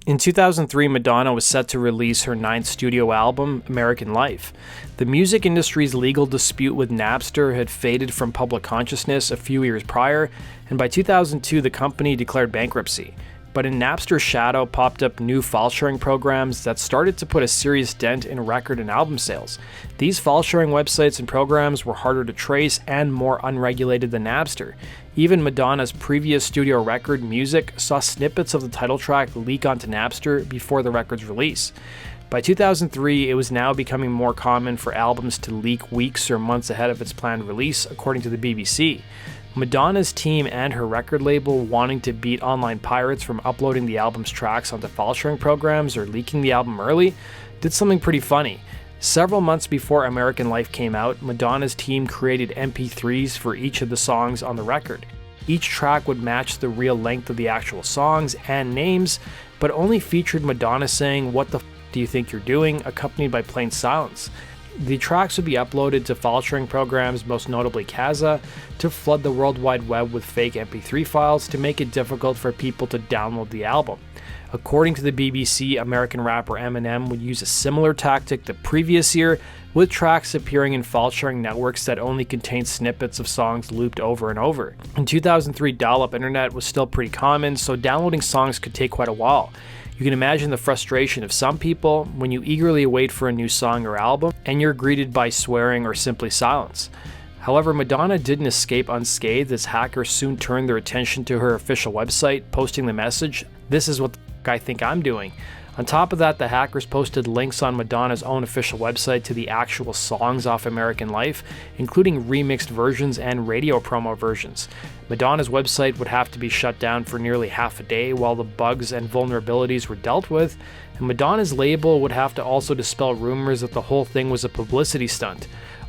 In 2003, Madonna was set to release her ninth studio album, American Life. The music industry's legal dispute with Napster had faded from public consciousness a few years prior, and by 2002 the company declared bankruptcy. But in Napster's shadow popped up new file-sharing programs that started to put a serious dent in record and album sales. These file-sharing websites and programs were harder to trace and more unregulated than Napster. Even Madonna's previous studio record, Music, saw snippets of the title track leak onto Napster before the record's release. By 2003, it was now becoming more common for albums to leak weeks or months ahead of its planned release, according to the BBC. Madonna's team and her record label, wanting to beat online pirates from uploading the album's tracks onto file-sharing programs or leaking the album early, did something pretty funny. Several months before American Life came out, Madonna's team created MP3s for each of the songs on the record. Each track would match the real length of the actual songs and names, but only featured Madonna saying, "What the f do you think you're doing?" accompanied by plain silence. The tracks would be uploaded to file-sharing programs, most notably Kazaa, to flood the World Wide Web with fake MP3 files to make it difficult for people to download the album. According to the BBC, American rapper Eminem would use a similar tactic the previous year, with tracks appearing in file-sharing networks that only contained snippets of songs looped over and over. In 2003, dial-up internet was still pretty common, so downloading songs could take quite a while. You can imagine the frustration of some people when you eagerly wait for a new song or album and you're greeted by swearing or simply silence. However, Madonna didn't escape unscathed, as hackers soon turned their attention to her official website, posting the message, "This is what the f*** I think I'm doing." On top of that, the hackers posted links on Madonna's own official website to the actual songs off American Life, including remixed versions and radio promo versions. Madonna's website would have to be shut down for nearly half a day while the bugs and vulnerabilities were dealt with, and Madonna's label would have to also dispel rumors that the whole thing was a publicity stunt.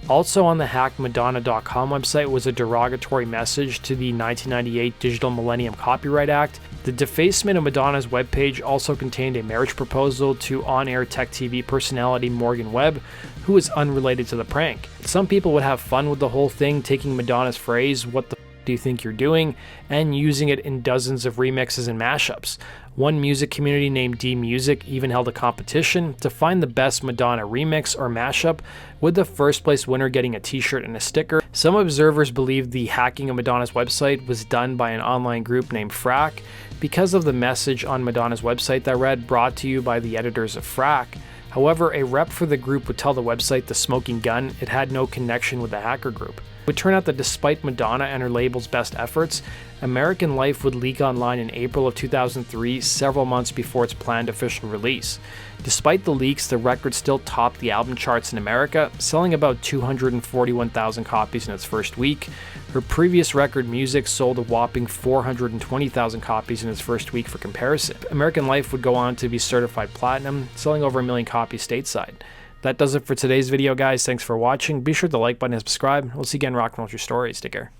Also on the hacked Madonna.com website was a derogatory message to the 1998 Digital Millennium Copyright Act. The defacement of Madonna's webpage also contained a marriage proposal to on-air Tech TV personality Morgan Webb, who was unrelated to the prank. Some people would have fun with the whole thing, taking Madonna's phrase, "What the f do you think you're doing?" and using it in dozens of remixes and mashups. One music community named D-Music even held a competition to find the best Madonna remix or mashup, with the first place winner getting a t-shirt and a sticker. Some observers believe the hacking of Madonna's website was done by an online group named Frack because of the message on Madonna's website that read, "Brought to you by the editors of Frack." However, a rep for the group would tell the website The Smoking Gun it had no connection with the hacker group. It would turn out that despite Madonna and her label's best efforts, American Life would leak online in April of 2003, several months before its planned official release. Despite the leaks, the record still topped the album charts in America, selling about 241,000 copies in its first week. Her previous record, Music, sold a whopping 420,000 copies in its first week for comparison. American Life would go on to be certified platinum, selling over 1 million copies stateside. That does it for today's video, guys. Thanks for watching. Be sure to like button and subscribe. We'll see you again rocking with your stories. Take care.